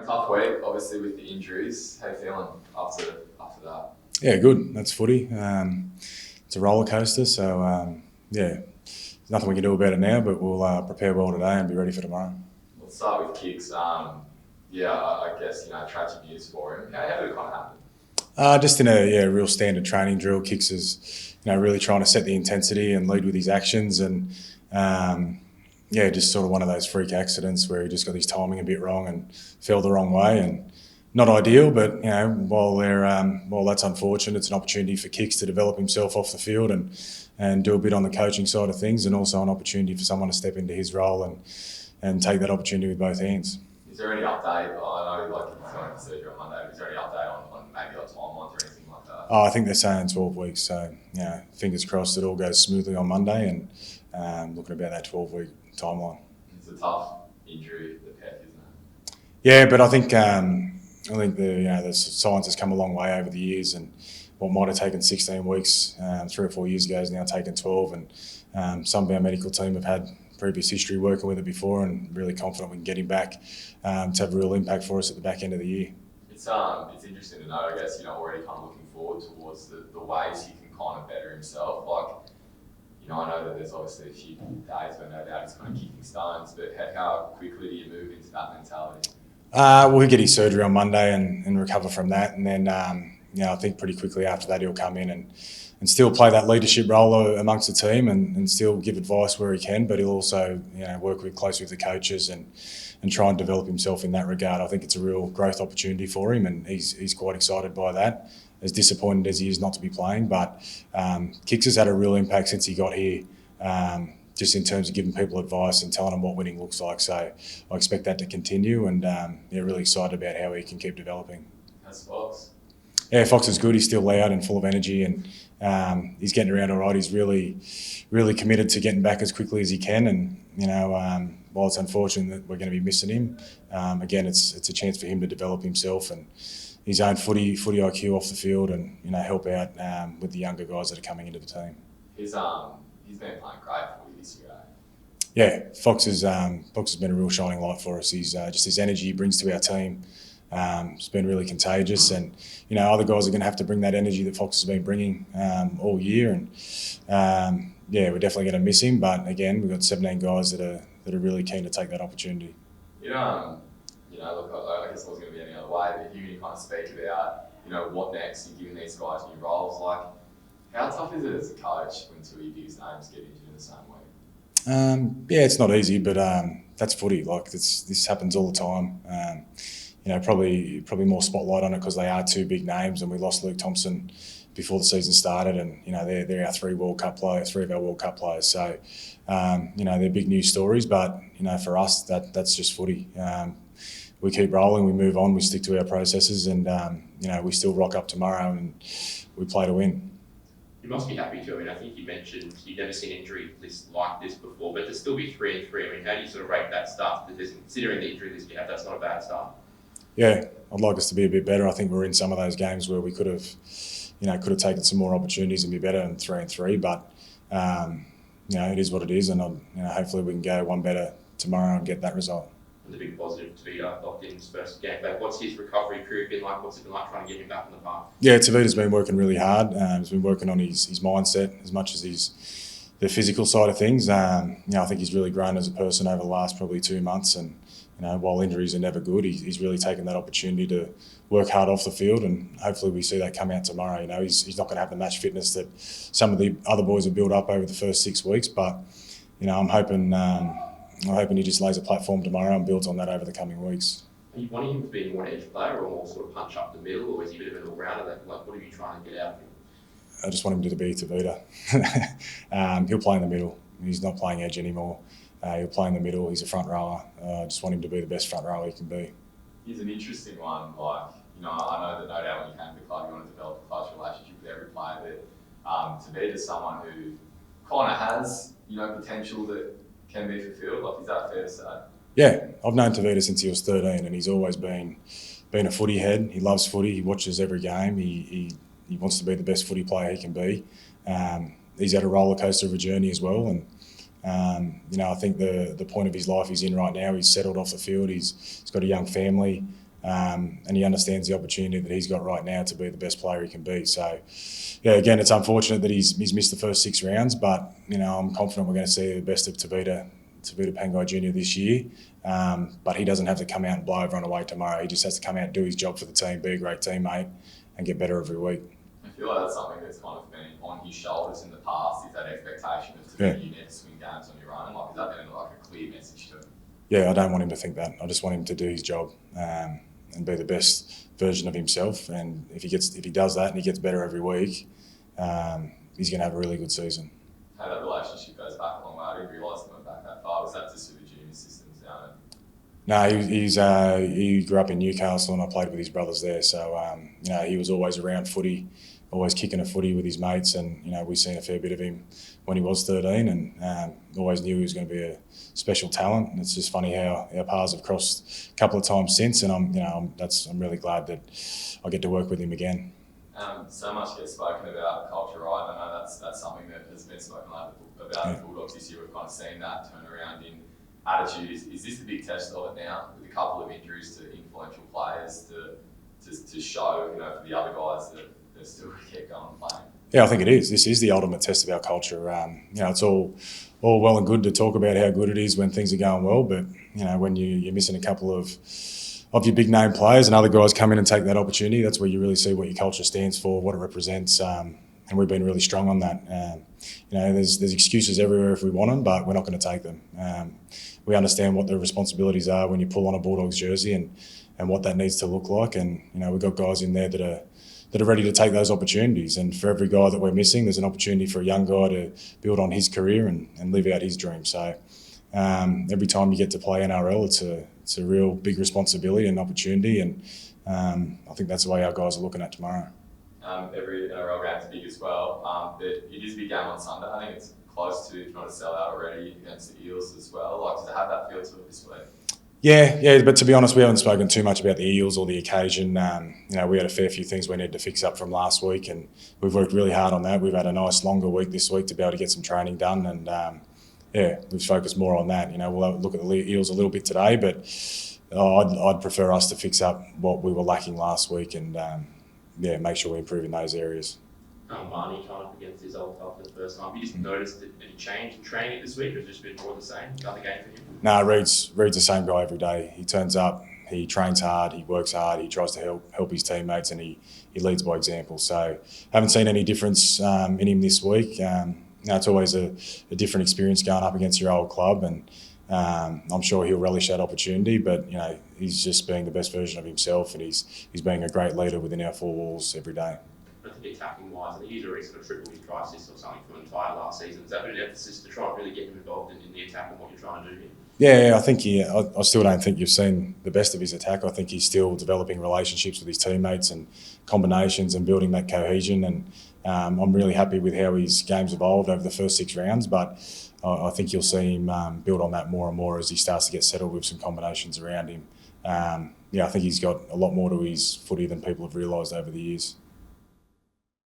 A tough week, obviously, with the injuries. How you feeling after that? Yeah, good. That's footy. It's a roller coaster, so yeah, there's nothing we can do about it now. But we'll prepare well today and be ready for tomorrow. Let's start with Kicks. I guess tragic news for him. How did it kind of happen? Just in a real standard training drill, Kicks is really trying to set the intensity and lead with his actions, and just sort of one of those freak accidents where he just got his timing a bit wrong and fell the wrong way, and not ideal. But while that's unfortunate, it's an opportunity for Kicks to develop himself off the field and do a bit on the coaching side of things, and also an opportunity for someone to step into his role and take that opportunity with both hands. Is there any update? I know he's going to surgery on Monday. But is there any update on maybe timelines or anything like that? I think they're saying 12 weeks. So fingers crossed it all goes smoothly on Monday, and looking about that 12-week timeline. It's a tough injury, the pec, isn't it? Yeah, but I think the science has come a long way over the years, and what might have taken 16 weeks 3 or 4 years ago is now taken 12. And some of our medical team have had previous history working with it before, and really confident we can get him back to have a real impact for us at the back end of the year. It's interesting to know, I guess, already kind of looking forward towards the ways he can kind of better himself. I know that there's obviously a few days where no doubt he's kind of kicking stones, but how quickly do you move into that mentality? We'll get his surgery on Monday and recover from that, and then I think pretty quickly after that he'll come in and still play that leadership role amongst the team and still give advice where he can, but he'll also work closely with the coaches and try and develop himself in that regard. I think it's a real growth opportunity for him, and he's quite excited by that. As disappointed as he is not to be playing, but Kicks has had a real impact since he got here, just in terms of giving people advice and telling them what winning looks like. So I expect that to continue, and really excited about how he can keep developing. That's Fox. Yeah, Fox is good. He's still loud and full of energy, and he's getting around all right. He's really, really committed to getting back as quickly as he can. And while it's unfortunate that we're going to be missing him, again, it's a chance for him to develop himself and his own footy IQ off the field, and help out with the younger guys that are coming into the team. He's been playing great footy this year. Yeah, Fox has been a real shining light for us. He's just his energy he brings to our team. It's been really contagious, and other guys are going to have to bring that energy that Fox has been bringing all year. And we're definitely going to miss him. But again, we've got 17 guys that are really keen to take that opportunity. Look, I guess it wasn't going to be any other way, but you kind of speak about, what next, you're giving these guys new roles. How tough is it as a coach when two of your biggest names get injured in the same week? It's not easy, but that's footy. This happens all the time. Probably more spotlight on it because they are two big names, and we lost Luke Thompson before the season started, and they're our three of our World Cup players. So they're big news stories, but for us that's just footy. We keep rolling, we move on, we stick to our processes, and we still rock up tomorrow and we play to win. You must be happy too. I think you mentioned you've never seen an injury list like this before, but to still be 3-3, how do you sort of rate that start? Considering the injury list you have, that's not a bad start. Yeah, I'd like us to be a bit better. I think we're in some of those games where we could have taken some more opportunities and be better than 3-3, but it is what it is, and hopefully we can go one better tomorrow and get that result. And the big positive to be locked in his first game back. What's his recovery period been like? What's it been like trying to get him back on the park? Yeah, Tavita's been working really hard. He's been working on his mindset as much as the physical side of things. I think he's really grown as a person over the last probably 2 months, and while injuries are never good, he's really taken that opportunity to work hard off the field, and hopefully we see that come out tomorrow. He's not going to have the match fitness that some of the other boys have built up over the first 6 weeks, but I'm hoping he just lays a platform tomorrow and builds on that over the coming weeks. Are you wanting him to be more an edge player or more sort of punch up the middle, or is he a bit of an all-rounder? What are you trying to get out of him? I just want him to be Tavita. He'll play in the middle. He's not playing edge anymore. He'll play in the middle. He's a front rower. I just want him to be the best front rower he can be. He's an interesting one. I know that no doubt when you came to the club, you want to develop a close relationship with every player. But Tavita is someone who kind of has, potential that can be fulfilled. Is that fair to say? Yeah, I've known Tavita since he was 13, and he's always been a footy head. He loves footy. He watches every game. He wants to be the best footy player he can be. He's had a roller coaster of a journey as well, and I think the point of his life he's in right now, he's settled off the field. He's got a young family. and he understands the opportunity that he's got right now to be the best player he can be. So, yeah, again, it's unfortunate that he's missed the first 6 rounds, but I'm confident we're going to see the best of Tavita Pangai Jr. this year. But he doesn't have to come out and blow everyone away tomorrow. He just has to come out and do his job for the team, be a great teammate, and get better every week. I feel like that's something that's kind of been on his shoulders in the past, is that expectation of you need to swing games on your own. Is that then like a clear message to him? Yeah, I don't want him to think that. I just want him to do his job and be the best version of himself. And if he does that and he gets better every week, he's going to have a really good season. How that relationship goes back a long way. I didn't realise it went back that far. Was that just through the junior systems down there? No, he grew up in Newcastle and I played with his brothers there. So, he was always around footy, always kicking a footy with his mates. And, we've seen a fair bit of him when he was 13 and always knew he was going to be a special talent. And it's just funny how our paths have crossed a couple of times since. And I'm really glad that I get to work with him again. So much gets spoken about culture, right? I know that's something that has been spoken about the Bulldogs this year. We've kind of seen that turnaround in attitude. Is this the big test of it now, with a couple of injuries to influential players to show, for the other guys that they're still going to keep going and playing? Yeah, I think it is. This is the ultimate test of our culture. It's all well and good to talk about how good it is when things are going well, but when you're missing a couple of your big name players and other guys come in and take that opportunity, that's where you really see what your culture stands for, what it represents, and we've been really strong on that. There's excuses everywhere if we want them, but we're not going to take them. We understand what the responsibilities are when you pull on a Bulldogs jersey and what that needs to look like, and we've got guys in there that are ready to take those opportunities. And for every guy that we're missing, there's an opportunity for a young guy to build on his career and live out his dream. So every time you get to play NRL, it's a real big responsibility and opportunity, and I think that's the way our guys are looking at tomorrow. Every NRL game's big as well, but it is a big game on Sunday. I think it's close to, if not a sellout already, against the Eels as well. Does it have that feel to it this week? Yeah, but to be honest, we haven't spoken too much about the Eels or the occasion. We had a fair few things we needed to fix up from last week, and we've worked really hard on that. We've had a nice longer week this week to be able to get some training done, and we've focused more on that. We'll look at the Eels a little bit today, but I'd prefer us to fix up what we were lacking last week and make sure we improve in those areas. Marnie trying up against his old club for the first time. You just noticed any change in training this week, or has it just been more of the same? Another game for him? No, Reed's the same guy every day. He turns up, he trains hard, he works hard, he tries to help his teammates, and he leads by example. So haven't seen any difference in him this week. It's always a different experience going up against your old club, and I'm sure he'll relish that opportunity. But he's just being the best version of himself, and he's being a great leader within our 4 walls every day. I think attacking-wise, I think he's already sort of tripled his try assist or something from the entire last season. Is that an emphasis to try and really get him involved in the attack and what you're trying to do here? Yeah, I think I still don't think you've seen the best of his attack. I think he's still developing relationships with his teammates and combinations and building that cohesion. And I'm really happy with how his game's evolved over the first 6 rounds. But I think you'll see him build on that more and more as he starts to get settled with some combinations around him. I think he's got a lot more to his footy than people have realised over the years.